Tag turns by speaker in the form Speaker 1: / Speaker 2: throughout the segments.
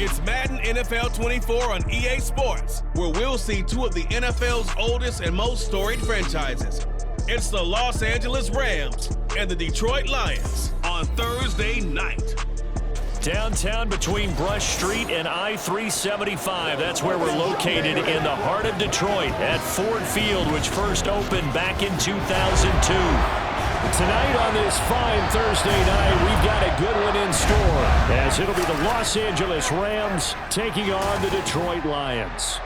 Speaker 1: It's Madden NFL 24 on EA Sports, where we'll see two of the NFL's oldest and most storied franchises. It's the Los Angeles Rams and the Detroit Lions on Thursday night.
Speaker 2: Downtown between Brush Street and I-375. That's where we're located in the heart of Detroit at Ford Field, which first opened back in 2002. Tonight on this fine Thursday night, we've got a good one in store, as it'll be the Los Angeles Rams taking on the Detroit Lions.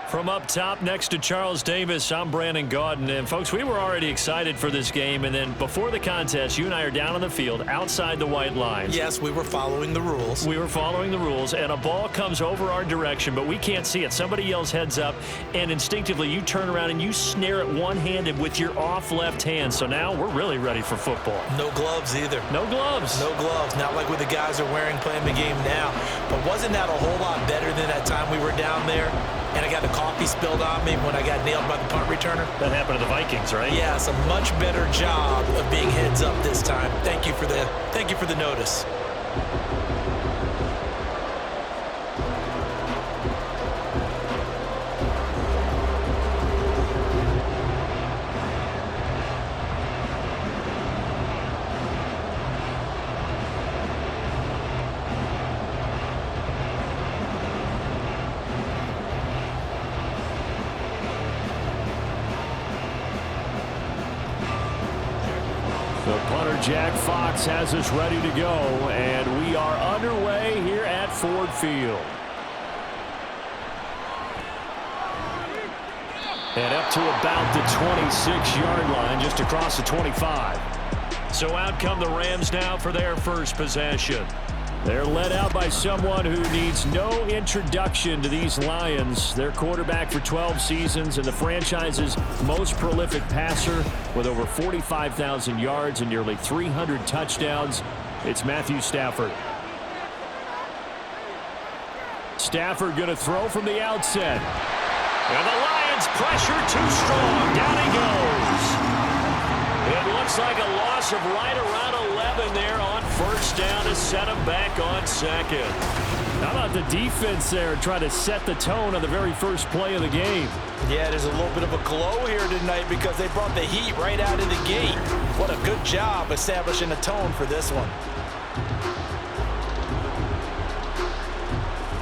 Speaker 2: From up top next to Charles Davis, I'm Brandon Gaudin. And, folks, we were already excited for this game. And then before the contest, you and I are down on the field outside the white lines.
Speaker 3: Yes, we were following the rules.
Speaker 2: We were following the rules, and a ball comes over our direction, but we can't see it. Somebody yells heads up, and instinctively you turn around and you snare it one-handed with your off left hand. So now we're really ready for football.
Speaker 3: No gloves either.
Speaker 2: No gloves.
Speaker 3: No gloves. Not like what the guys are wearing playing the game now. But wasn't that a whole lot better than that time we were down there? And I got the coffee spilled on me when I got nailed by the punt returner.
Speaker 2: That happened to the Vikings, right?
Speaker 3: Yes, a much better job of being heads up this time. Thank you for the notice.
Speaker 2: The punter, Jack Fox, has us ready to go, and we are underway here at Ford Field. And up to about the 26-yard line, just across the 25. So out come the Rams now for their first possession. They're led out by someone who needs no introduction to these Lions. Their quarterback for 12 seasons and the franchise's most prolific passer with over 45,000 yards and nearly 300 touchdowns. It's Matthew Stafford. Stafford going to throw from the outset. And the Lions pressure too strong. Down he goes. It looks like a loss of right around 11 there on first down to set him back on second. How about the defense there trying to set the tone on the very first play of the game?
Speaker 3: Yeah, there's a little bit of a glow here tonight because they brought the heat right out of the gate. What a good job establishing a tone for this one.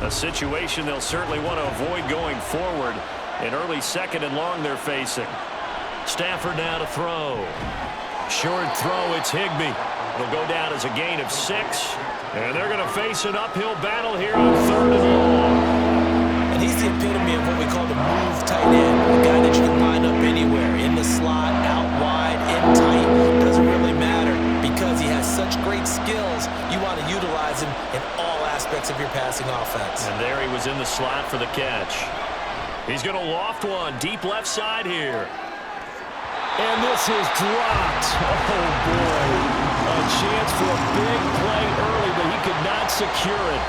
Speaker 2: A situation they'll certainly want to avoid going forward. An early second and long they're facing. Stafford now to throw. Short throw, it's Higbee. It'll go down as a gain of 6. And they're going to face an uphill battle here on 3rd and long.
Speaker 3: And he's the epitome of what we call the move tight end. A guy that you can line up anywhere. In the slot, out wide, in tight. Doesn't really matter because he has such great skills. You want to utilize him in all aspects of your passing offense.
Speaker 2: And there he was in the slot for the catch. He's going to loft one deep left side here. And this is dropped. Oh, boy. A chance for a big play early, but he could not secure it.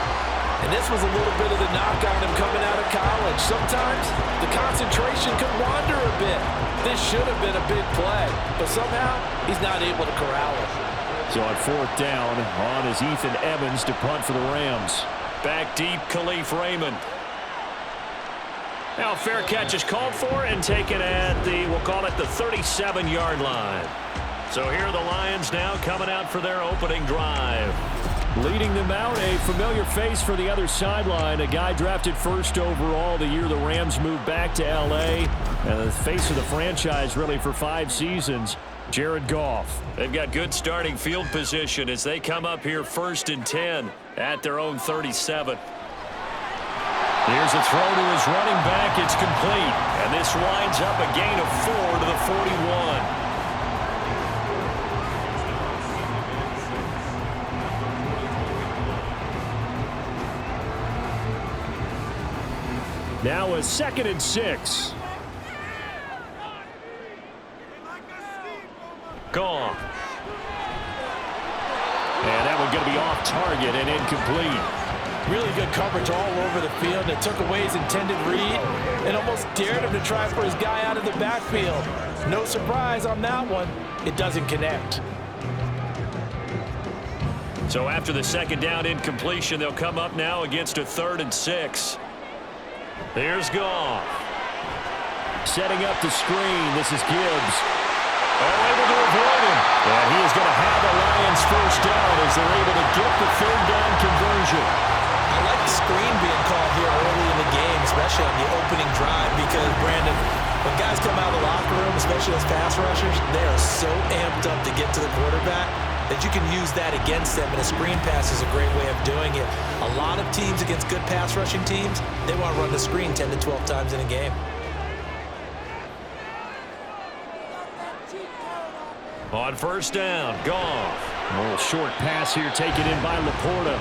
Speaker 3: And this was a little bit of the knock on him coming out of college. Sometimes the concentration could wander a bit. This should have been a big play, but somehow he's not able to corral it.
Speaker 2: So on 4th down, on is Ethan Evans to punt for the Rams. Back deep, Khalif Raymond. Now, fair catch is called for and taken at the, we'll call it the 37-yard line. So here are the Lions now coming out for their opening drive. Leading them out, a familiar face for the other sideline, a guy drafted 1st overall the year the Rams moved back to L.A., and the face of the franchise really for 5 seasons, Jared Goff. They've got good starting field position as they come up here 1st and 10 at their own 37. Here's a throw to his running back. It's complete. And this winds up a gain of 4 to the 41. Now a 2nd and 6. Gone. And that one going to be off target and incomplete.
Speaker 3: Really good coverage all over the field. It took away his intended read and almost dared him to try for his guy out of the backfield. No surprise on that one. It doesn't connect.
Speaker 2: So after the second down incompletion, they'll come up now against a 3rd and 6. Here's Goff. Setting up the screen. This is Gibbs. Able to avoid him. And he is going to have the Lions first down as they're able to get the 3rd down conversion.
Speaker 3: I like the screen being called here early in the game, especially on the opening drive, because, Brandon, when guys come out of the locker room, especially as pass rushers, they are so amped up to get to the quarterback that you can use that against them, and a screen pass is a great way of doing it. A lot of teams against good pass rushing teams, they want to run the screen 10 to 12 times in a game.
Speaker 2: On first down, Goff. A little short pass here taken in by Laporta.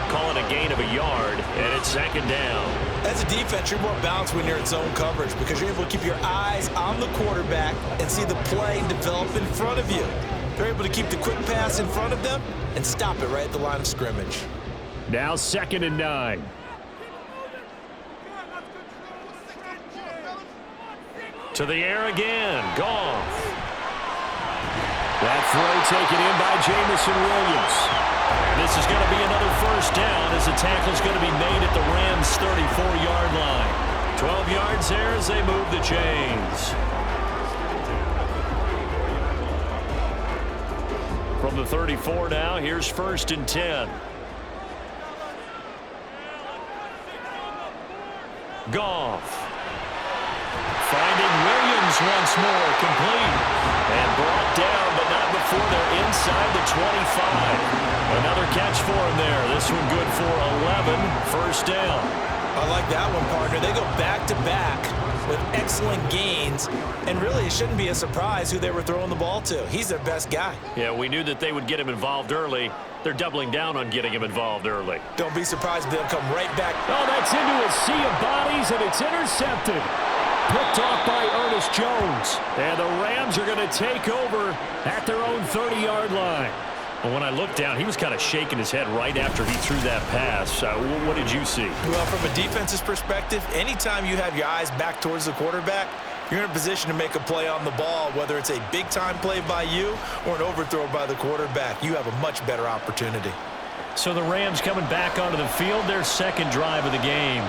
Speaker 2: Call it a gain of a yard, and it's 2nd down.
Speaker 3: As a defense, you're more balanced when you're in zone coverage because you're able to keep your eyes on the quarterback and see the play develop in front of you. They're able to keep the quick pass in front of them and stop it right at the line of scrimmage.
Speaker 2: Now 2nd and 9. To the air again, Goff. That throw taken in by Jamison Williams. And this is going to be another first down as the tackle is going to be made at the Rams' 34-yard line. 12 yards there as they move the chains. From the 34 now, here's 1st and 10. Goff. Finding Williams once more, complete. And brought down, but not before they're inside the 25. Another catch for him there. This one good for 11. First down.
Speaker 3: I like that one, partner. They go back-to-back with excellent gains, and really it shouldn't be a surprise who they were throwing the ball to. He's their best guy.
Speaker 2: Yeah, we knew that they would get him involved early. They're doubling down on getting him involved early.
Speaker 3: Don't be surprised if they'll come right back.
Speaker 2: Oh, that's into a sea of bodies, and it's intercepted. Picked off by Ernest Jones. And the Rams are going to take over at their own 30-yard line. Well, when I looked down, he was kind of shaking his head right after he threw that pass. What did you see?
Speaker 3: Well, from a defense's perspective, anytime you have your eyes back towards the quarterback, you're in a position to make a play on the ball, whether it's a big-time play by you or an overthrow by the quarterback. You have a much better opportunity.
Speaker 2: So the Rams coming back onto the field, their 2nd drive of the game.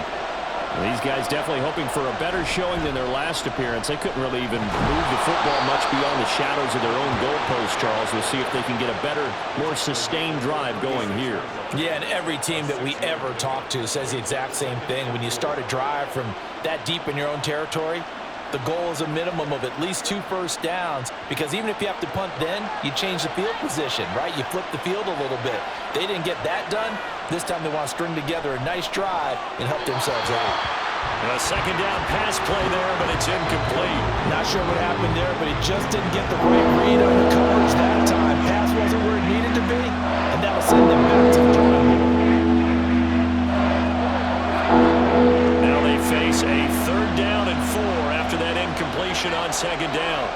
Speaker 2: These guys definitely hoping for a better showing than their last appearance. They couldn't really even move the football much beyond the shadows of their own goalpost, Charles. We'll see if they can get a better, more sustained drive going here.
Speaker 3: Yeah, and every team that we ever talk to says the exact same thing. When you start a drive from that deep in your own territory, the goal is a minimum of at least 2 first downs, because even if you have to punt then, you change the field position, right? You flip the field a little bit. They didn't get that done. This time they want to string together a nice drive and help themselves out.
Speaker 2: And a 2nd down pass play there, but it's incomplete.
Speaker 3: Not sure what happened there, but he just didn't get the right read on the coverage that time. Pass wasn't where it needed to be, and that'll send them back to the drawing board.
Speaker 2: Now they face a 3rd down and 4 after that incompletion on 2nd down.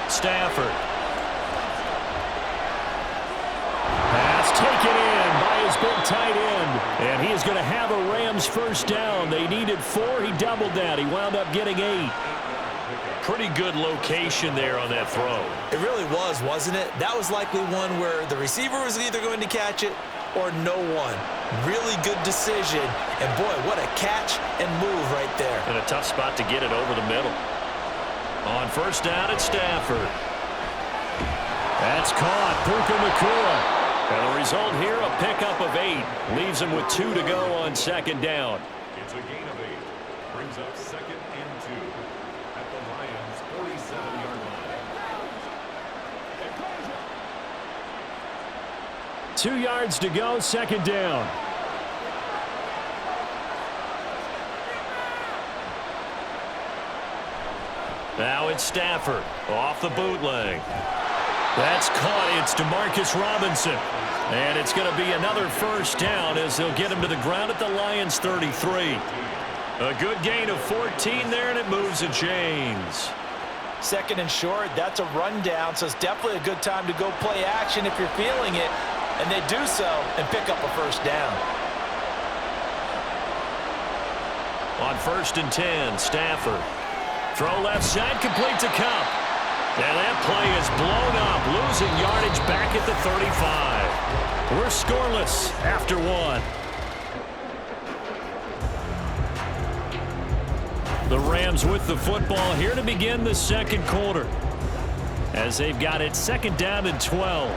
Speaker 2: Stafford. Pass taken in by his big tight end. And he is going to have a Rams first down. They needed 4. He doubled that. He wound up getting 8. Pretty good location there on that throw.
Speaker 3: It really was, wasn't it? That was likely one where the receiver was either going to catch it or no one. Really good decision. And boy, what a catch and move right there.
Speaker 2: And a tough spot to get it over the middle. On first down, it's Stafford. That's caught. Puka Nacua. And the result here, a pickup of 8. Leaves him with 2 to go on 2nd down.
Speaker 4: It's a gain of 8. Brings up 2nd and 2 at the Lions' 47-yard line.
Speaker 2: 2 yards to go, 2nd down. Now it's Stafford off the bootleg. That's caught. It's DeMarcus Robinson. And it's going to be another first down as they'll get him to the ground at the Lions' 33. A good gain of 14 there, and it moves the chains.
Speaker 3: 2nd and short, that's a rundown, so it's definitely a good time to go play action if you're feeling it. And they do so and pick up a first down.
Speaker 2: On 1st and 10, Stafford. Throw left side, complete to Cup. And that play is blown up, losing yardage back at the 35. We're scoreless after one. The Rams with the football here to begin the second quarter, as they've got it second down and 12.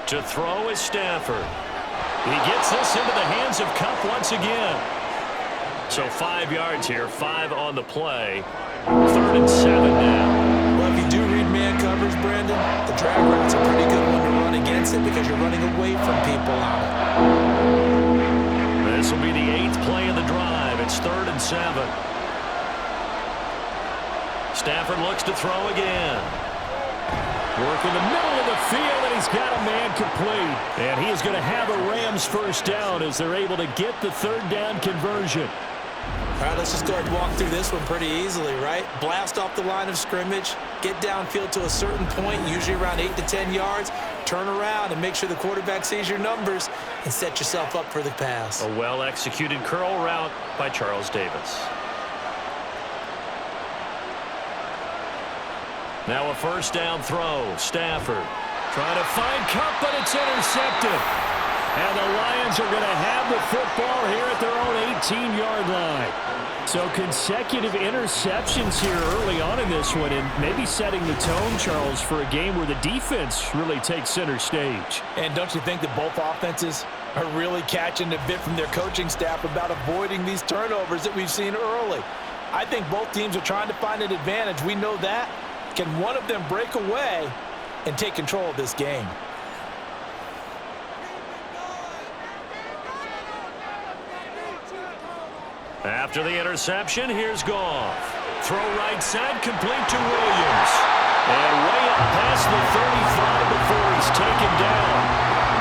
Speaker 2: To throw is Stafford. He gets this into the hands of Kupp once again. So 5 yards here, 5 on the play. 3rd and 7 now.
Speaker 3: Well, if you do read man coverage, Brandon, the drag route's a pretty good one to run against it because you're running away from people on it.
Speaker 2: This will be the 8th play of the drive. It's 3rd and 7. Stafford looks to throw again. Work in the middle of the field, and he's got a man complete. And he is going to have a Rams first down as they're able to get the 3rd down conversion.
Speaker 3: All right, let's just go ahead and walk through this one pretty easily, right? Blast off the line of scrimmage, get downfield to a certain point, usually around 8 to 10 yards, turn around and make sure the quarterback sees your numbers and set yourself up for the pass.
Speaker 2: A well-executed curl route by Charles Davis. Now a first down throw. Stafford trying to find Kupp, but it's intercepted. And the Lions are going to have the football here at their own 18-yard line. So consecutive interceptions here early on in this one, and maybe setting the tone, Charles, for a game where the defense really takes center stage.
Speaker 5: And don't you think that both offenses are really catching a bit from their coaching staff about avoiding these turnovers that we've seen early? I think both teams are trying to find an advantage. We know that. Can one of them break away and take control of this game?
Speaker 2: After the interception, here's Goff. Throw right side, complete to Williams. And way up past the 35 before he's taken down.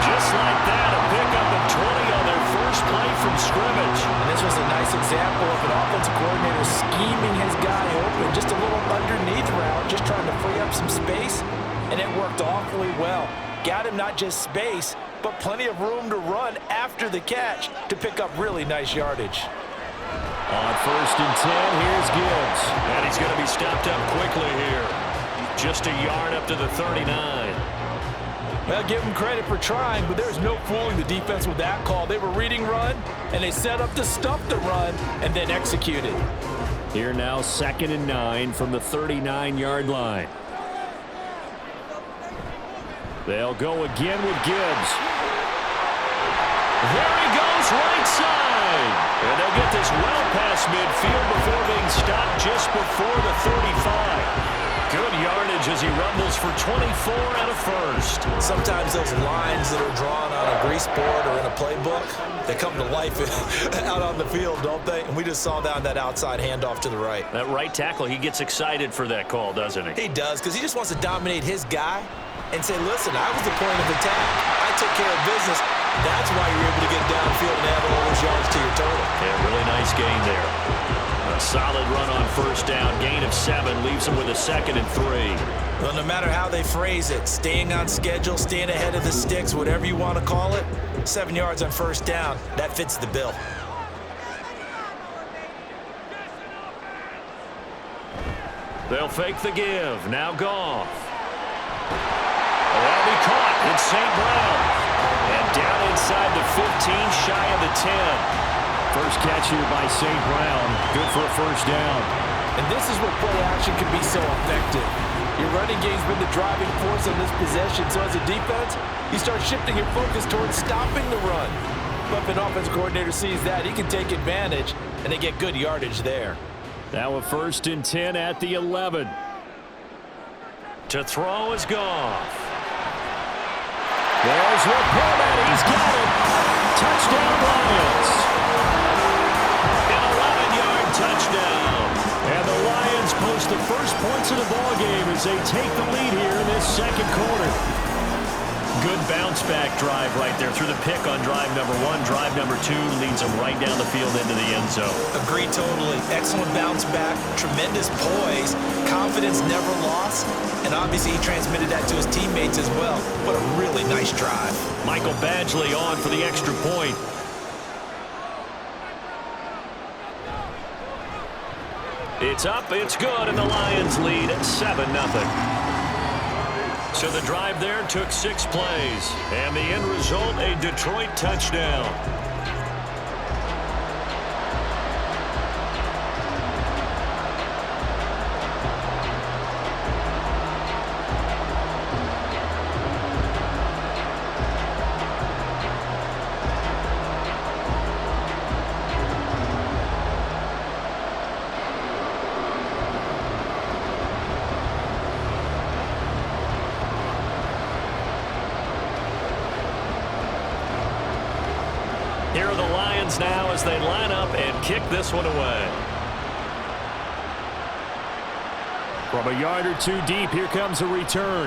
Speaker 2: Just like that, a pickup of 20 on their first play from scrimmage.
Speaker 5: And this was a nice example of an offensive coordinator scheming his guy open. Just a little underneath route, just trying to free up some space. And it worked awfully well. Got him not just space, but plenty of room to run after the catch to pick up really nice yardage.
Speaker 2: On 1st and 10, here's Gibbs. And he's going to be stopped up quickly here. Just a yard up to the 39.
Speaker 5: Well, give them credit for trying, but there's no fooling the defense with that call. They were reading run, and they set up to stuff the run and then executed.
Speaker 2: Here now 2nd and 9 from the 39-yard line. They'll go again with Gibbs. There he goes, right side. And they'll get this well past midfield before being stopped just before the 35. Good yardage as he rumbles for 24 and a first.
Speaker 3: Sometimes those lines that are drawn on a grease board or in a playbook, they come to life out on the field, don't they? And we just saw that on that outside handoff to the right.
Speaker 2: That right tackle, he gets excited for that call, doesn't he?
Speaker 3: He does, because he just wants to dominate his guy and say, listen, I was the point of attack. I took care of business. That's why you're able to get downfield and add all those yards to your total.
Speaker 2: Yeah, really nice gain there. A solid run on first down. Gain of 7 leaves him with a 2nd and 3.
Speaker 3: Well, no matter how they phrase it, staying on schedule, staying ahead of the sticks, whatever you want to call it, 7 yards on first down, that fits the bill.
Speaker 2: They'll fake the give. Now Goff. That'll be caught. It's St. Brown. And down inside the 15, shy of the 10. First catch here by St. Brown. Good for a first down.
Speaker 5: And this is where play action can be so effective. Your running game's been the driving force on this possession. So as a defense, you start shifting your focus towards stopping the run. But if an offense coordinator sees that, he can take advantage, and they get good yardage there.
Speaker 2: Now a 1st and 10 at the 11. To throw is Goff. There's Laporta. He's got it. Touchdown Lions. An 11-yard touchdown. And the Lions post the first points of the ballgame as they take the lead here in this second quarter. Good bounce-back drive right there through the pick on drive number 1. Drive number 2 leads them right down the field into the end zone.
Speaker 3: Agreed totally. Excellent bounce back, tremendous poise, confidence never lost, and obviously he transmitted that to his teammates as well. What a really nice drive.
Speaker 2: Michael Badgley on for the extra point. It's up, it's good, and the Lions lead at 7-0. So the drive there took 6 plays, and the end result, a Detroit touchdown. Here are the Lions now as they line up and kick this one away. From a yard or two deep, here comes a return.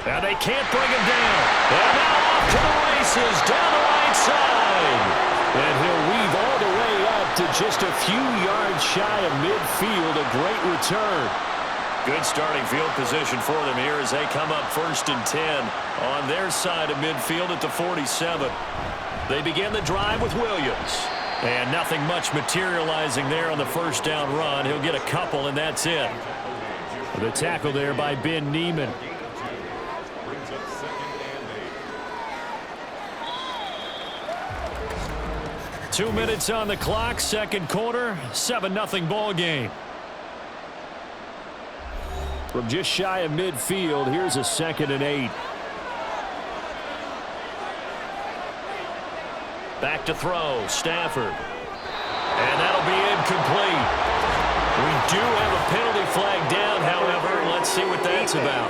Speaker 2: And they can't bring him down. And now off to the races down the right side. And he'll weave all the way up to just a few yards shy of midfield. A great return. Good starting field position for them here as they come up 1st and 10 on their side of midfield at the 47. They begin the drive with Williams. And nothing much materializing there on the first down run. He'll get a couple, and that's it. The tackle there by Ben Neiman. 2 minutes on the clock, second quarter, 7-0 ball game. From just shy of midfield, here's a 2nd and 8. Back to throw, Stafford. And that'll be incomplete. We do have a penalty flag down, however. Let's see what that's about.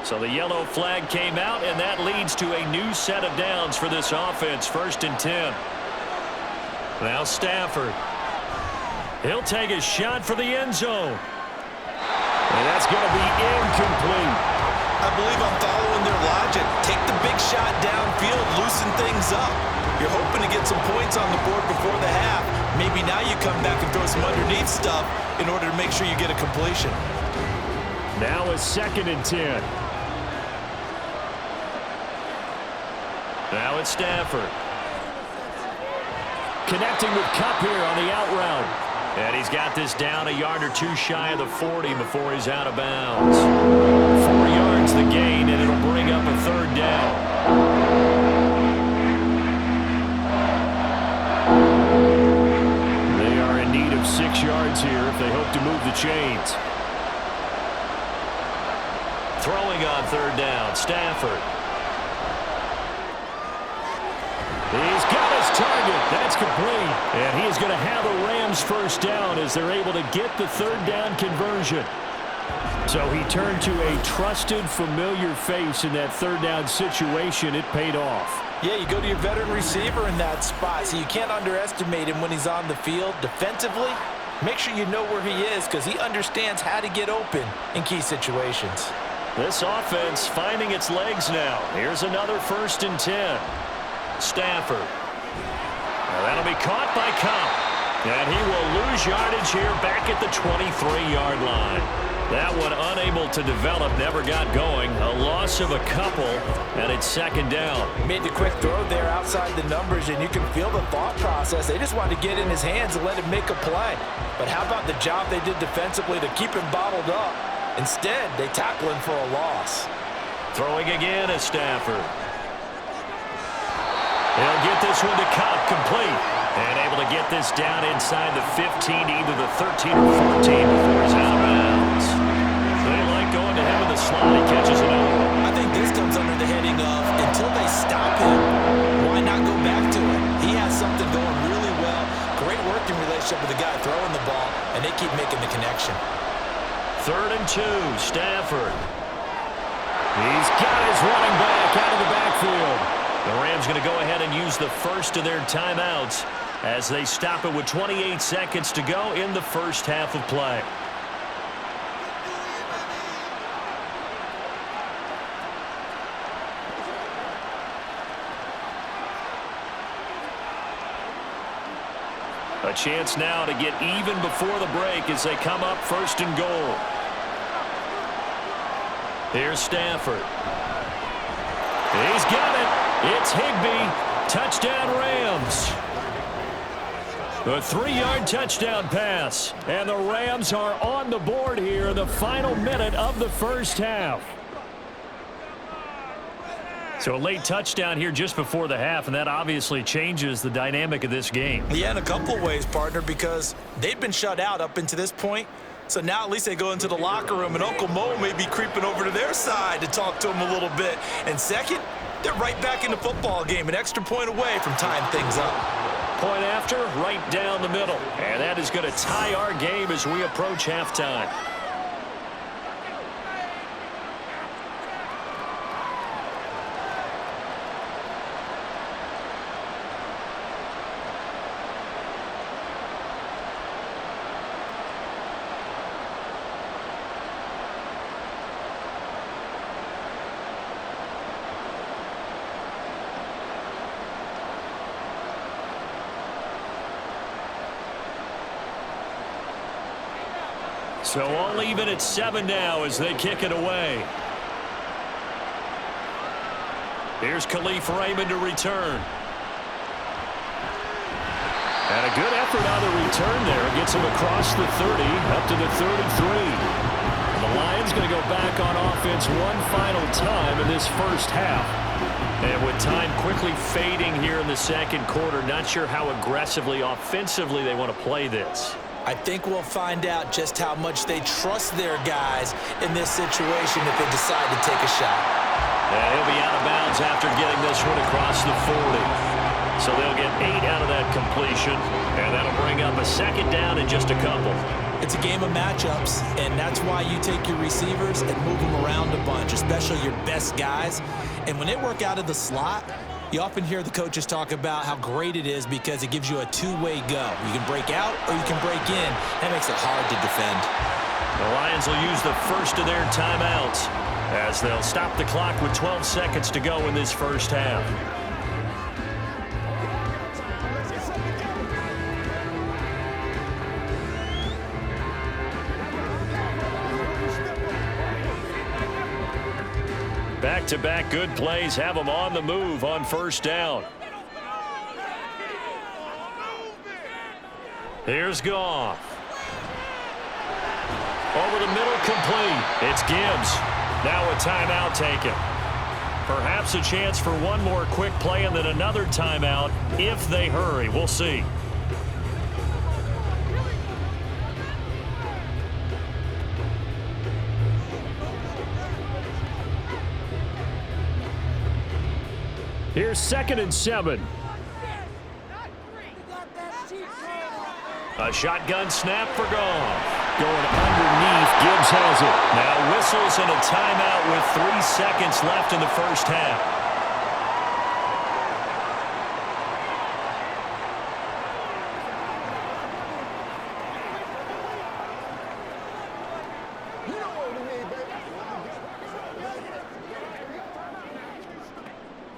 Speaker 2: So the yellow flag came out, and that leads to a new set of downs for this offense, 1st and 10. Now Stafford. He'll take a shot for the end zone. And that's going to be incomplete.
Speaker 3: I believe I'm following their logic. Take the big shot downfield, loosen things up. You're hoping to get some points on the board before the half. Maybe now you come back and throw some underneath stuff in order to make sure you get a completion.
Speaker 2: Now a 2nd and 10. Now it's Stafford. Connecting with Kupp here on the out route. And he's got this down a yard or two shy of the 40 before he's out of bounds. 4 yards the gain, and it'll bring up a 3rd down. They are in need of 6 yards here if they hope to move the chains. Throwing on 3rd down, Stafford. He's got his target. That's complete. And he is going to have a Rams 1st down as they're able to get the 3rd down conversion. So he turned to a trusted, familiar face in that 3rd down situation. It paid off.
Speaker 5: Yeah, you go to your veteran receiver in that spot, so you can't underestimate him when he's on the field. Defensively, make sure you know where he is because he understands how to get open in key situations.
Speaker 2: This offense finding its legs now. Here's another 1st and 10. Stafford. Well, that'll be caught by Kupp. And he will lose yardage here back at the 23-yard line. That one unable to develop, never got going. A loss of a couple, and it's 2nd down.
Speaker 5: Made the quick throw there outside the numbers, and you can feel the thought process. They just wanted to get in his hands and let him make a play. But how about the job they did defensively to keep him bottled up? Instead, they tackle him for a loss.
Speaker 2: Throwing again is Stafford. He'll get this one to Kupp, complete. And able to get this down inside the 15 to either the 13 or 14 before he's out of bounds. They like going to him in the slot. He catches another one.
Speaker 3: I think this comes under the heading of until they stop him, why not go back to him? He has something going really well. Great working relationship with the guy throwing the ball, and they keep making the connection.
Speaker 2: 3rd and 2, Stafford. He's got his running back out of the backfield. The Rams going to go ahead and use the first of their timeouts as they stop it with 28 seconds to go in the 1st half of play. A chance now to get even before the break as they come up 1st and goal. Here's Stafford. He's got it. It's Higbee. Touchdown Rams. A 3-yard touchdown pass. And the Rams are on the board here in the final minute of the first half. So a late touchdown here just before the half, and that obviously changes the dynamic of this game.
Speaker 3: Yeah, in a couple of ways, partner, because they've been shut out up until this point. So now at least they go into the locker room, and Uncle Mo may be creeping over to their side to talk to them a little bit. And second, they're right back in the football game, an extra point away from tying things up.
Speaker 2: Point after, right down the middle. And that is going to tie our game as we approach halftime. So all even at 7 now as they kick it away. Here's Khalif Raymond to return. And a good effort on the return there. Gets him across the 30, up to the 33. And the Lions going to go back on offense one final time in this first half. And with time quickly fading here in the second quarter, not sure how aggressively, offensively they want to play this.
Speaker 3: I think we'll find out just how much they trust their guys in this situation if they decide to take a shot.
Speaker 2: And he'll be out of bounds after getting this one across the 40. So they'll get 8 out of that completion, and that'll bring up a second down in just a couple.
Speaker 3: It's a game of matchups, and that's why you take your receivers and move them around a bunch, especially your best guys. And when they work out of the slot, you often hear the coaches talk about how great it is because it gives you a two-way go. You can break out or you can break in. That makes it hard to defend.
Speaker 2: The Lions will use the first of their timeouts as they'll stop the clock with 12 seconds to go in this first half. Back-to-back good plays have them on the move on first down. Here's Goff. Over the middle, complete. It's Gibbs. Now a timeout taken. Perhaps a chance for one more quick play and then another timeout if they hurry. We'll see. Here's 2nd and 7. A shotgun snap for Goff. Going underneath, Gibbs has it. Now whistles and a timeout with 3 seconds left in the first half.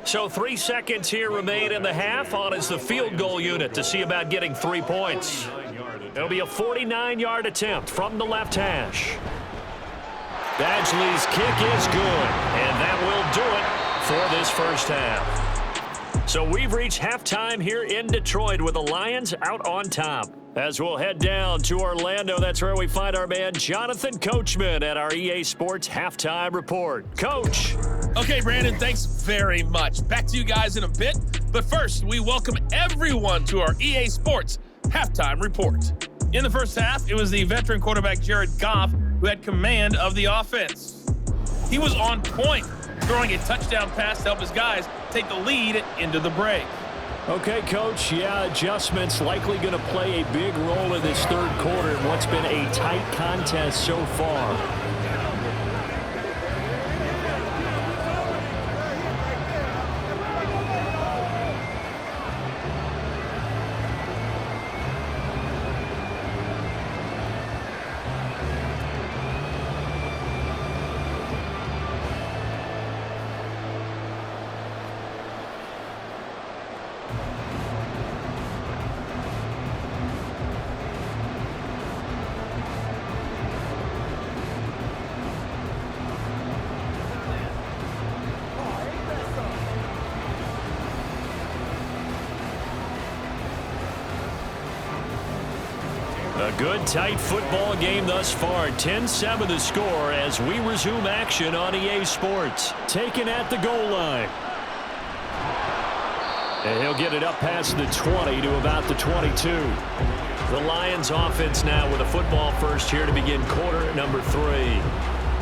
Speaker 2: So 3 seconds here remain in the half. On is the field goal unit to see about getting 3 points. It'll be a 49-yard attempt from the left hash. Badgley's kick is good, and that will do it for this first half. So we've reached halftime here in Detroit with the Lions out on top. As we'll head down to Orlando, that's where we find our man Jonathan Coachman at our EA Sports Halftime Report. Coach.
Speaker 6: Okay, Brandon, thanks very much. Back to you guys in a bit. But first, we welcome everyone to our EA Sports Halftime Report. In the first half, it was the veteran quarterback Jared Goff who had command of the offense. He was on point, throwing a touchdown pass to help his guys take the lead into the break.
Speaker 2: Okay, Coach, yeah, adjustments likely going to play a big role in this third quarter in what's been a tight contest so far. A good, tight football game thus far. 10-7 the score as we resume action on EA Sports. Taken at the goal line. And he'll get it up past the 20 to about the 22. The Lions offense now with a football first here to begin quarter number 3.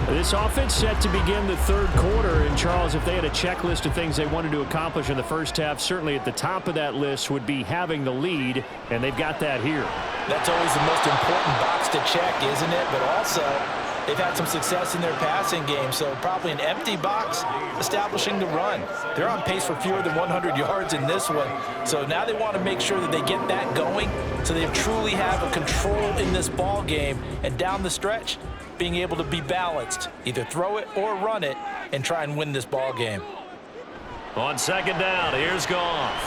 Speaker 2: This offense set to begin the third quarter. And, Charles, if they had a checklist of things they wanted to accomplish in the first half, certainly at the top of that list would be having the lead, and they've got that here.
Speaker 5: That's always the most important box to check, isn't it? But also, they've had some success in their passing game, so probably an empty box establishing the run. They're on pace for fewer than 100 yards in this one, so now they want to make sure that they get that going so they truly have a control in this ball game, and down the stretch, being able to be balanced, either throw it or run it, and try and win this ball game.
Speaker 2: On second down, here's Goff.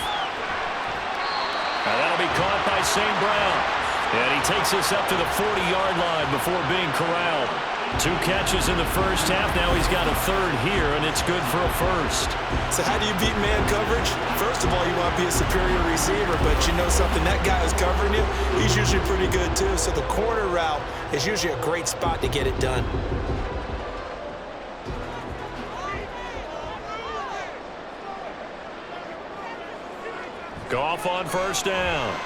Speaker 2: Now that'll be caught by St. Brown. And he takes us up to the 40-yard line before being corralled. 2 catches in the first half. Now he's got a third here, and it's good for a first.
Speaker 3: So how do you beat man coverage? First of all, you want to be a superior receiver, but you know something, that guy who's covering you, he's usually pretty good too. So the corner route is usually a great spot to get it done.
Speaker 2: Goff on first down.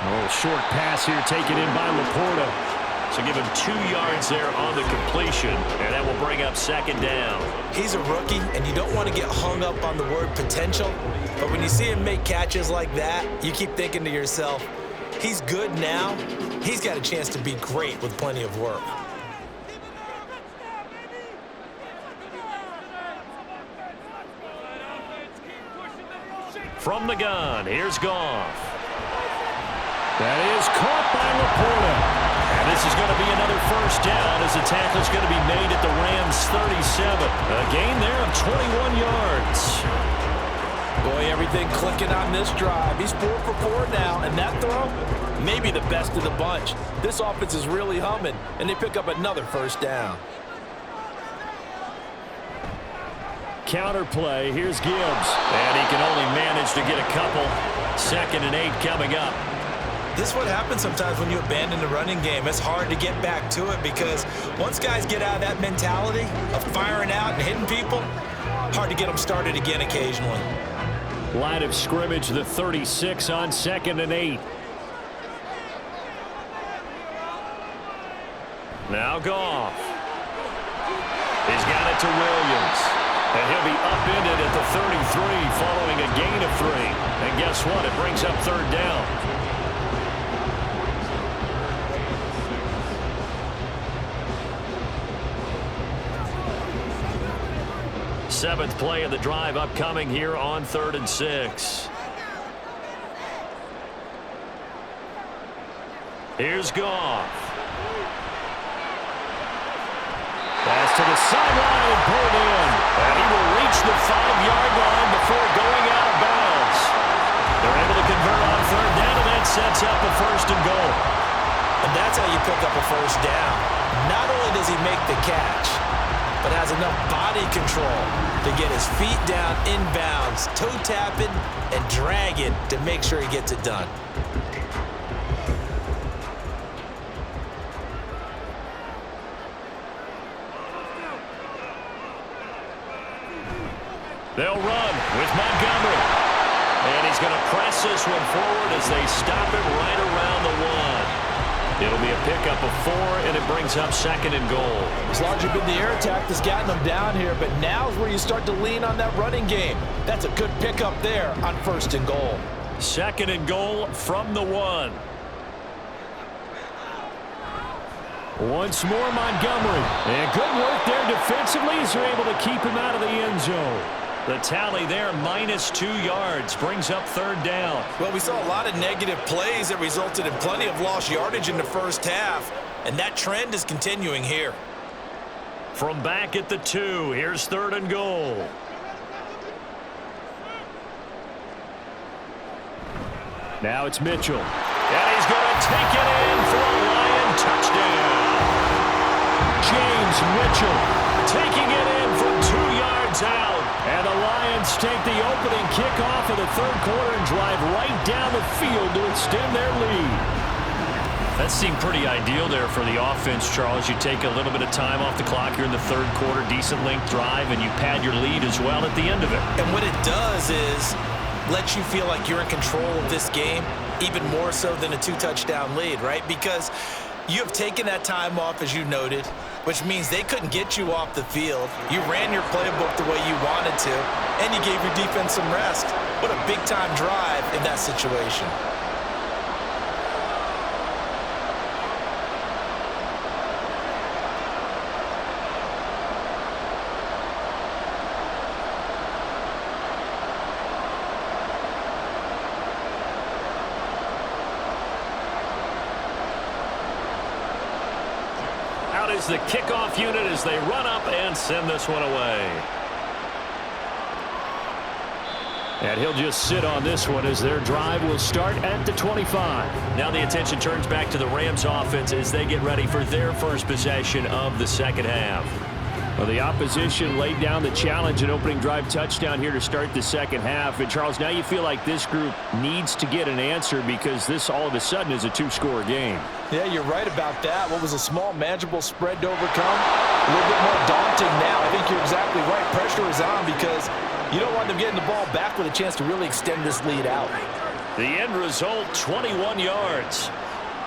Speaker 2: Oh, short pass here taken in by Laporta. So give him 2 yards there on the completion, and that will bring up second down.
Speaker 3: He's a rookie, and you don't want to get hung up on the word potential, but when you see him make catches like that, you keep thinking to yourself, he's good now. He's got a chance to be great with plenty of work.
Speaker 2: From the gun, here's Goff. That is caught by Laporta. And this is going to be another first down as the tackle's going to be made at the Rams' 37. A gain there of 21 yards.
Speaker 5: Boy, everything clicking on this drive. He's 4 for 4 now, and that throw, maybe the best of the bunch. This offense is really humming, and they pick up another first down.
Speaker 2: Counter play, here's Gibbs. And he can only manage to get a couple. 2nd and 8 coming up.
Speaker 3: This is what happens sometimes when you abandon the running game. It's hard to get back to it because once guys get out of that mentality of firing out and hitting people, hard to get them started again occasionally.
Speaker 2: Line of scrimmage, the 36 on 2nd and 8. Now Goff. He's got it to Williams. And he'll be upended at the 33 following a gain of 3. And guess what? It brings up third down. Seventh play of the drive upcoming here on 3rd and 6. Here's Goff. Pass to the sideline and pulled in. And he will reach the 5-yard line before going out of bounds. They're able to convert on 3rd down, and that sets up a 1st and goal.
Speaker 3: And that's how you pick up a first down. Not only does he make the catch, but has enough body control to get his feet down inbounds, toe tapping and dragging to make sure he gets it done.
Speaker 2: They'll run with Montgomery. And he's going to press this one forward as they stop it right around the 1. It'll be a pickup of 4, and it brings up 2nd and goal.
Speaker 5: It's largely been the air attack that's gotten them down here, but now is where you start to lean on that running game. That's a good pickup there on 1st and goal.
Speaker 2: 2nd and goal from the 1. Once more, Montgomery. And good work there defensively as they're able to keep him out of the end zone. The tally there, -2 yards, brings up 3rd down.
Speaker 3: Well, we saw a lot of negative plays that resulted in plenty of lost yardage in the first half, and that trend is continuing here.
Speaker 2: From back at the 2, here's 3rd and goal. Now it's Mitchell. And he's going to take it in for a Lion touchdown. James Mitchell taking it in from 2 yards out. And the Lions take the opening kickoff of the 3rd quarter and drive right down the field to extend their lead. That seemed pretty ideal there for the offense, Charles. You take a little bit of time off the clock here in the third quarter, decent length drive, and you pad your lead as well at the end of it.
Speaker 3: And what it does is let you feel like you're in control of this game, even more so than a 2-touchdown lead, right? Because you have taken that time off, as you noted, which means they couldn't get you off the field. You ran your playbook the way you wanted to, and you gave your defense some rest. What a big-time drive in that situation.
Speaker 2: Out is the kickoff unit as they run up and send this one away. And he'll just sit on this one as their drive will start at the 25. Now the attention turns back to the Rams offense as they get ready for their first possession of the second half. Well, the opposition laid down the challenge and opening drive touchdown here to start the second half. And, Charles, now you feel like this group needs to get an answer because this all of a sudden is a two-score game.
Speaker 5: Yeah, you're right about that. What was a small, manageable spread to overcome, a little bit more daunting now. I think you're exactly right. Pressure is on because you don't want them getting the ball back with a chance to really extend this lead out.
Speaker 2: The end result, 21 yards.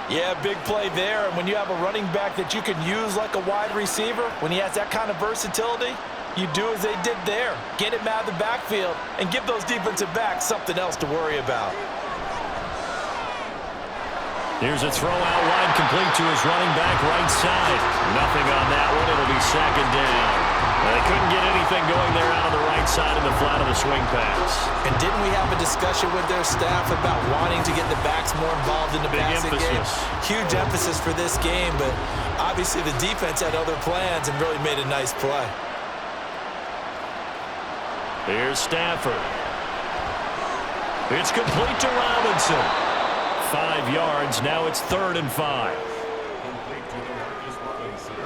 Speaker 5: Yeah, big play there. And when you have a running back that you can use like a wide receiver, when he has that kind of versatility, you do as they did there. Get him out of the backfield and give those defensive backs something else to worry about.
Speaker 2: Here's a throw out wide, complete to his running back right side. Nothing on that one. It'll be second down. They couldn't get anything going there out of the right side in the flat of the swing pass.
Speaker 3: And didn't we have a discussion with their staff about wanting to get the backs more involved in the passing game? Huge emphasis for this game, but obviously the defense had other plans and really made a nice play.
Speaker 2: Here's Stafford. It's complete to Robinson. 5 yards. Now it's 3rd and 5.
Speaker 4: Complete to the Marcus Robinson.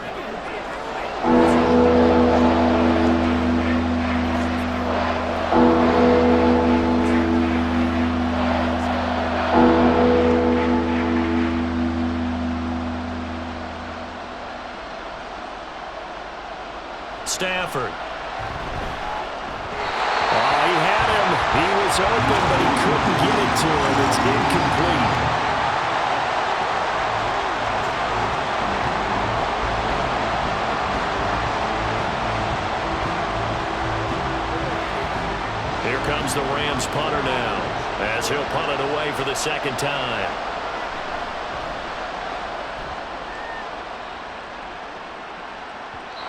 Speaker 2: Stafford. Oh, he had him. He was open, but he couldn't get it to him. It's incomplete. Here comes the Rams punter now, as he'll punt it away for the second time.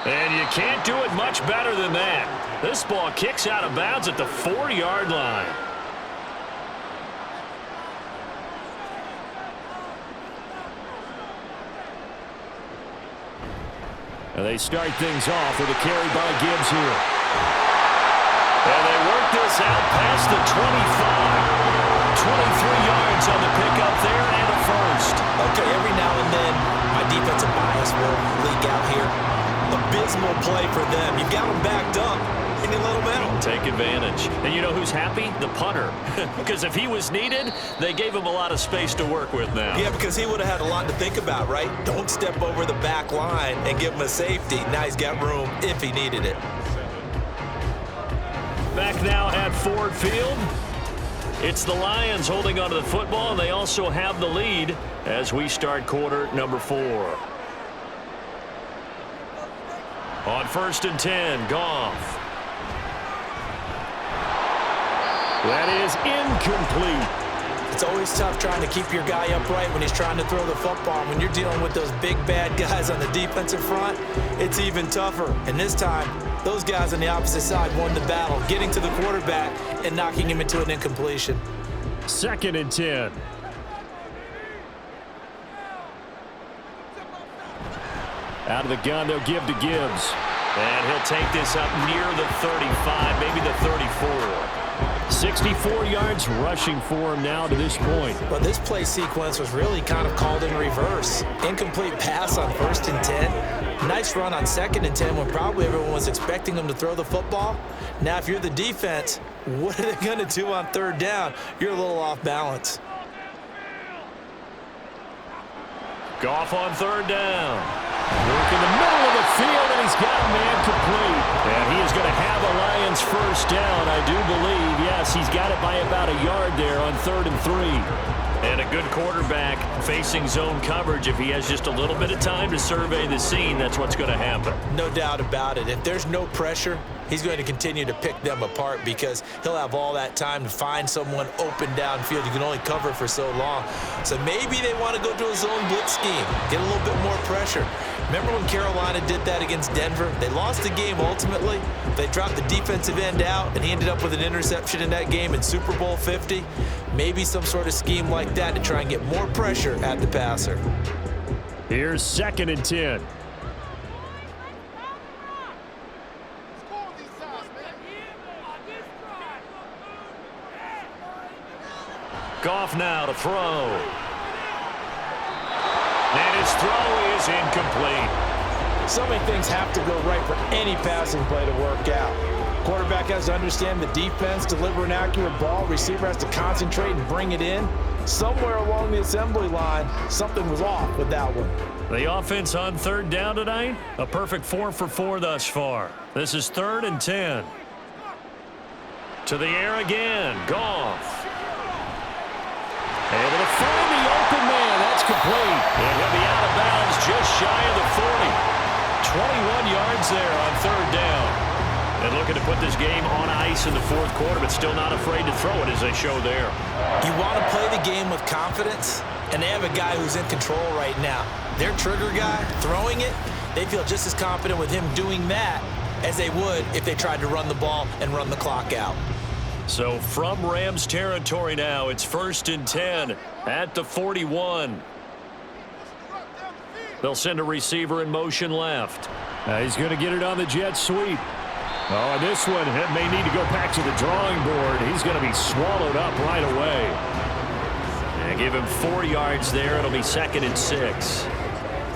Speaker 2: And you can't do it much better than that. This ball kicks out of bounds at the 4-yard line. And they start things off with a carry by Gibbs here. And they work this out past the 25. 23 yards on the pickup there and a first.
Speaker 3: Okay, every now and then my defensive bias will leak out here. Abysmal play for them. You've got them backed up, and you let them out.
Speaker 2: Take advantage. And you know who's happy? The punter. Because if he was needed, they gave him a lot of space to work with now.
Speaker 3: Yeah, because he would have had a lot to think about, right? Don't step over the back line and give him a safety. Now he's got room if he needed it.
Speaker 2: Back now at Ford Field. It's the Lions holding onto the football, and they also have the lead as we start quarter number 4. On 1st and 10, Goff. That is incomplete.
Speaker 3: It's always tough trying to keep your guy upright when he's trying to throw the football. And when you're dealing with those big, bad guys on the defensive front, it's even tougher. And this time, those guys on the opposite side won the battle, getting to the quarterback and knocking him into an incompletion.
Speaker 2: 2nd and 10. Out of the gun, they'll give to Gibbs. And he'll take this up near the 35, maybe the 34. 64 yards rushing for him now to this point.
Speaker 3: But this play sequence was really kind of called in reverse. Incomplete pass on 1st and 10. Nice run on 2nd and 10 when probably everyone was expecting him to throw the football. Now, if you're the defense, what are they going to do on 3rd down? You're a little off balance.
Speaker 2: Goff on third down. Work in the middle of the field, and he's got a man complete. And he is going to have a Lions first down, I do believe. Yes, he's got it by about a yard there on 3rd and 3. And a good quarterback facing zone coverage. If he has just a little bit of time to survey the scene, that's what's going to happen.
Speaker 3: No doubt about it. If there's no pressure, he's going to continue to pick them apart because he'll have all that time to find someone open downfield. You can only cover for so long. So maybe they want to go to a zone blitz scheme, get a little bit more pressure. Remember when Carolina did that against Denver? They lost the game ultimately. They dropped the defensive end out, and he ended up with an interception in that game in Super Bowl 50. Maybe some sort of scheme like that to try and get more pressure at the passer.
Speaker 2: Here's 2nd and 10. Goff now to throw. And his throw is incomplete.
Speaker 5: So many things have to go right for any passing play to work out. Quarterback has to understand the defense, deliver an accurate ball. Receiver has to concentrate and bring it in. Somewhere along the assembly line, something was off with that one.
Speaker 2: The offense on 3rd down tonight, a perfect 4 for 4 thus far. This is 3rd and 10. To the air again, Goff. Able to find the open man. That's complete. And he'll be out of bounds just shy of the 40. 21 yards there on 3rd down. And looking to put this game on ice in the 4th quarter, but still not afraid to throw it as they show there.
Speaker 3: You want to play the game with confidence, and they have a guy who's in control right now. Their trigger guy, throwing it, they feel just as confident with him doing that as they would if they tried to run the ball and run the clock out.
Speaker 2: So from Rams territory now, it's 1st and 10 at the 41. They'll send a receiver in motion left. He's going to get it on the jet sweep. Oh, and this one may need to go back to the drawing board. He's going to be swallowed up right away. And give him 4 yards there. It'll be 2nd and 6.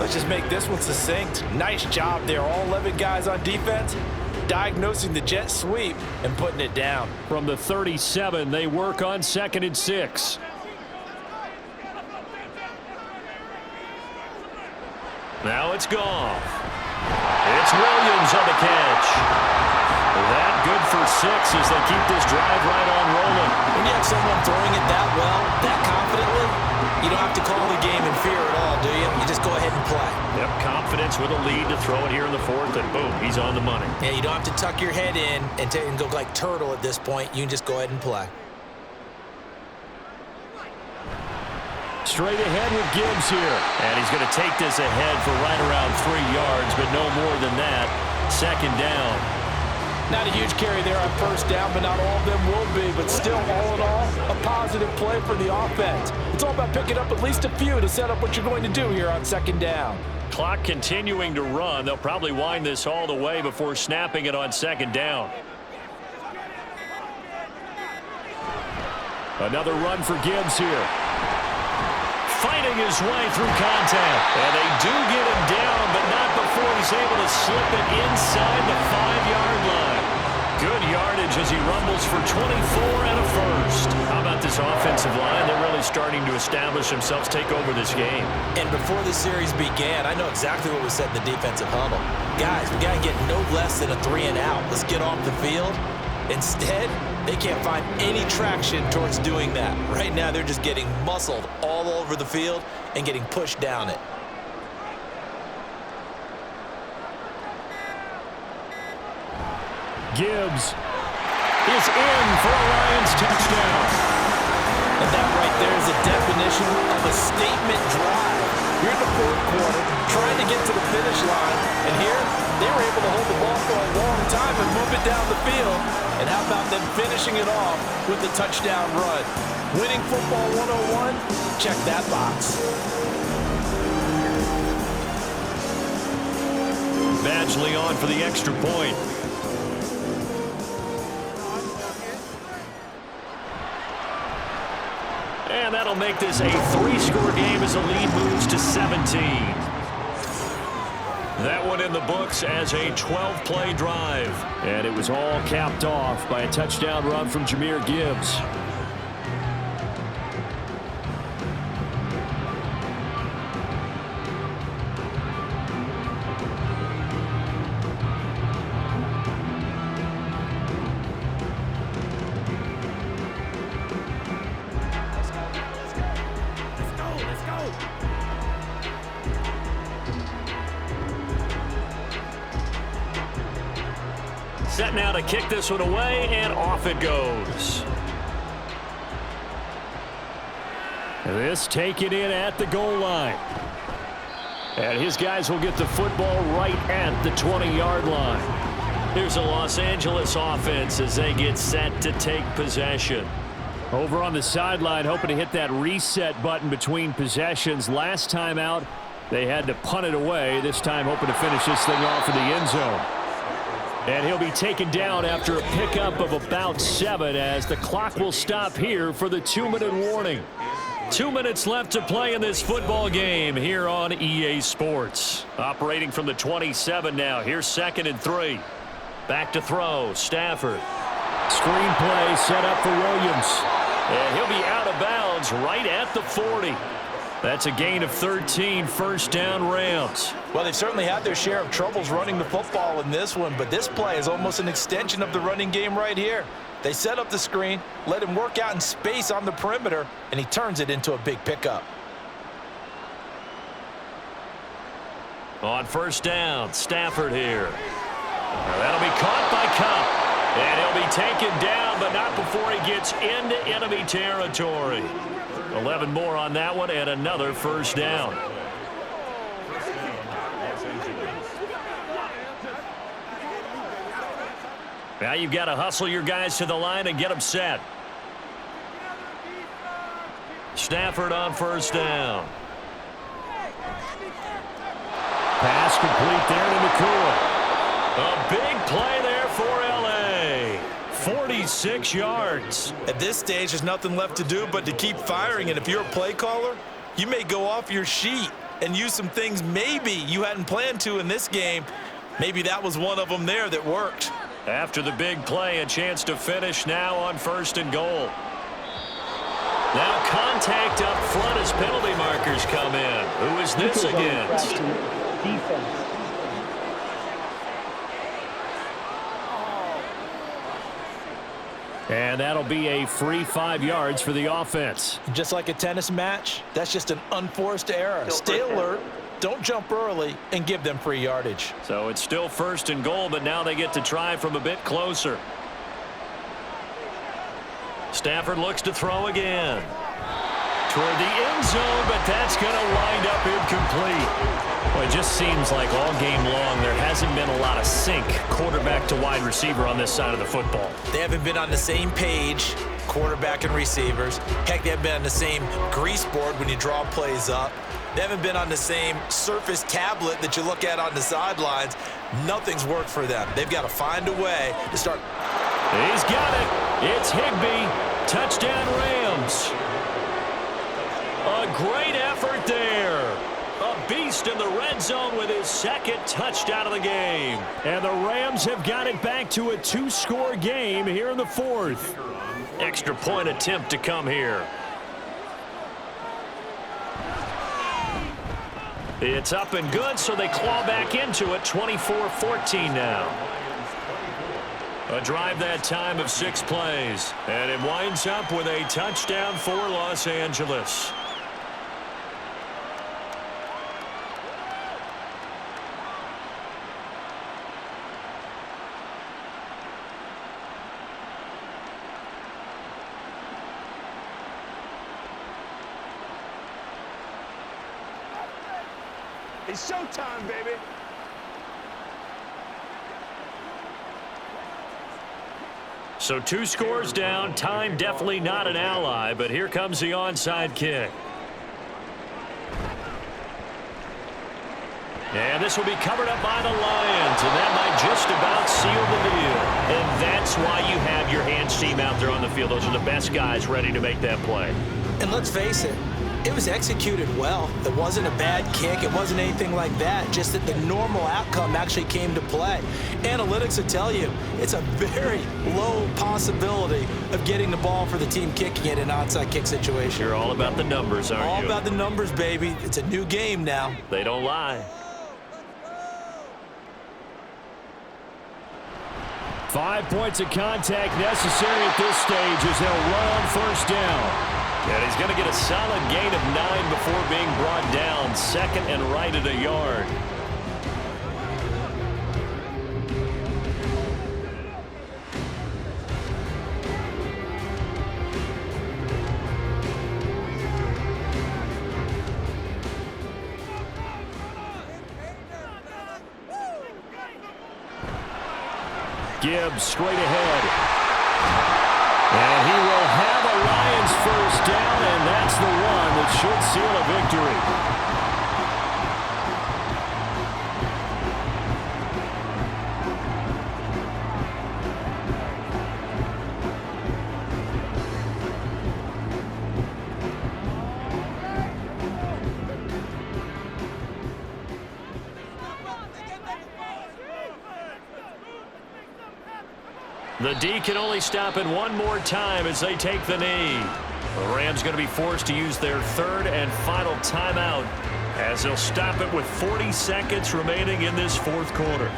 Speaker 5: Let's just make this one succinct. Nice job there. All 11 guys on defense diagnosing the jet sweep and putting it down.
Speaker 2: From the 37, they work on 2nd and 6. Now it's Goff. It's Williams on the catch. That good for 6 as they keep this drive right on rolling.
Speaker 3: When you have someone throwing it that well, that confidently, you don't have to call the game in fear at all, do you? You just go ahead and play.
Speaker 2: Yep, confidence with a lead to throw it here in the 4th, and boom, he's on the money.
Speaker 3: Yeah, you don't have to tuck your head in and go like turtle at this point. You can just go ahead and play.
Speaker 2: Straight ahead with Gibbs here. And he's going to take this ahead for right around 3 yards, but no more than that. 2nd down.
Speaker 5: Not a huge carry there on 1st down, but not all of them will be. But still, all in all, a positive play for the offense. It's all about picking up at least a few to set up what you're going to do here on 2nd down.
Speaker 2: Clock continuing to run. They'll probably wind this all the way before snapping it on 2nd down. Another run for Gibbs here. Fighting his way through contact. And they do get him down, but not before he's able to slip it inside the 5-yard line. Good yardage as he rumbles for 24 and a first. How about this offensive line? They're really starting to establish themselves, take over this game.
Speaker 3: And before the series began, I know exactly what was said in the defensive huddle. Guys, we got to get no less than a 3 and out. Let's get off the field. Instead, they can't find any traction towards doing that. Right now, they're just getting muscled all over the field and getting pushed down it.
Speaker 2: Gibbs is in for a Lions touchdown.
Speaker 3: And that right there is a definition of a statement drive. You're in the 4th quarter, trying to get to the finish line, and here they were able to hold the ball for a long time and move it down the field. And how about them finishing it off with the touchdown run? Winning football 101, check that box.
Speaker 2: Badgley on for the extra point. And that'll make this a 3-score game as the lead moves to 17. That one in the books as a 12-play drive. And it was all capped off by a touchdown run from Jahmyr Gibbs. set now to kick this one away, and off it goes. This taken in at the goal line. And his guys will get the football right at the 20-yard line. Here's a Los Angeles offense as they get set to take possession. Over on the sideline, hoping to hit that reset button between possessions. Last time out, they had to punt it away. This time hoping to finish this thing off in the end zone. And he'll be taken down after a pickup of about 7 as the clock will stop here for the 2-minute warning. 2 minutes left to play in this football game here on EA Sports. Operating from the 27 now. Here's 2nd and 3. Back to throw. Stafford. Screenplay set up for Williams. And he'll be out of bounds right at the 40. That's a gain of 13, first down Rams.
Speaker 5: Well, they've certainly had their share of troubles running the football in this one, but this play is almost an extension of the running game right here. They set up the screen, let him work out in space on the perimeter, and he turns it into a big pickup.
Speaker 2: On first down, Stafford here. That'll be caught by Cup. And he'll be taken down, but not before he gets into enemy territory. 11 more on that one, and another first down. Now you've got to hustle your guys to the line and get them set. Stafford on first down. Pass complete there to McCoy. A big play there for L.A. 46 yards.
Speaker 5: At this stage, there's nothing left to do but to keep firing, and if you're a play caller, you may go off your sheet and use some things maybe you hadn't planned to in this game. Maybe that was one of them there that worked.
Speaker 2: After the big play, a chance to finish now on 1st and goal. Now contact up front as penalty markers come in. Who is this against?
Speaker 7: Defense.
Speaker 2: And that'll be a free 5 yards for the offense.
Speaker 5: Just like a tennis match, that's just an unforced error. Stay alert, don't jump early, and give them free yardage.
Speaker 2: So it's still 1st and goal, but now they get to try from a bit closer. Stafford looks to throw again. Toward the end zone, but that's going to wind up incomplete. Well, it just seems like all game long there hasn't been a lot of sync quarterback to wide receiver on this side of the football.
Speaker 5: They haven't been on the same page, quarterback and receivers. Heck, they haven't been on the same grease board when you draw plays up. They haven't been on the same surface tablet that you look at on the sidelines. Nothing's worked for them. They've got to find a way to start.
Speaker 2: He's got it. It's Higbee. Touchdown Rams. A great effort there. A beast in the red zone with his 2nd touchdown of the game. And the Rams have got it back to a 2-score game here in the 4th. Extra point attempt to come here. It's up and good, so they claw back into it. 24-14 now. A drive that time of 6 plays. And it winds up with a touchdown for Los Angeles.
Speaker 7: It's showtime, baby.
Speaker 2: So 2 scores down. Time definitely not an ally, but here comes the onside kick. And this will be covered up by the Lions, and that might just about seal the deal. And that's why you have your hands team out there on the field. Those are the best guys ready to make that play.
Speaker 5: And let's face it, it was executed well. It wasn't a bad kick. It wasn't anything like that. Just that the normal outcome actually came to play. Analytics will tell you it's a very low possibility of getting the ball for the team kicking it in an onside kick situation.
Speaker 2: You're all about the numbers, aren't you?
Speaker 5: All about the numbers, baby. It's a new game now.
Speaker 2: They don't lie. 5 points of contact necessary at this stage as they'll run on first down. And he's going to get a solid gain of 9 before being brought down. 2nd and right at a yard. Gibbs straight ahead. And he will have a Lions first down, and that's the one that should seal a victory. The D can only stop it one more time as they take the knee. The Rams going to be forced to use their third and final timeout as they'll stop it with 40 seconds remaining in this fourth quarter.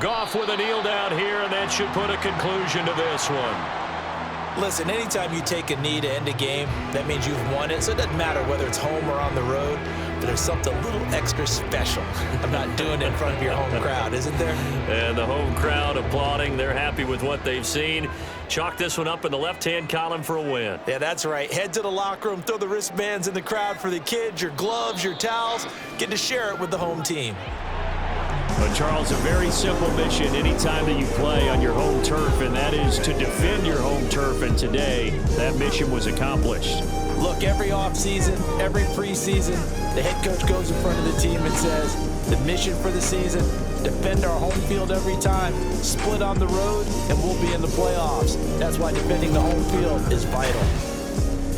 Speaker 2: Goff with a kneel down here, and that should put a conclusion to this one.
Speaker 3: Listen, anytime you take a knee to end a game, that means you've won it. So it doesn't matter whether it's home or on the road, but there's something a little extra special about doing it in front of your home crowd, isn't there?
Speaker 2: And the home crowd applauding. They're happy with what they've seen. Chalk this one up in the left-hand column for a win.
Speaker 3: Yeah, that's right. Head to the locker room, throw the wristbands in the crowd for the kids, your gloves, your towels. Get to share it with the home team.
Speaker 2: But Charles, a very simple mission anytime that you play on your home turf, and that is to defend your home turf. And today, that mission was accomplished.
Speaker 3: Look, every offseason, every preseason, the head coach goes in front of the team and says, the mission for the season, defend our home field every time, split on the road, and we'll be in the playoffs. That's why defending the home field is vital.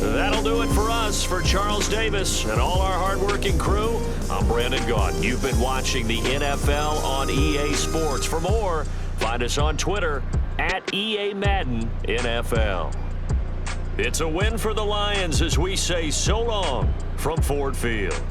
Speaker 2: That'll do it for us. For Charles Davis and all our hardworking crew, I'm Brandon Gaudin. You've been watching the NFL on EA Sports. For more, find us on Twitter at EA Madden NFL. It's a win for the Lions as we say so long from Ford Field.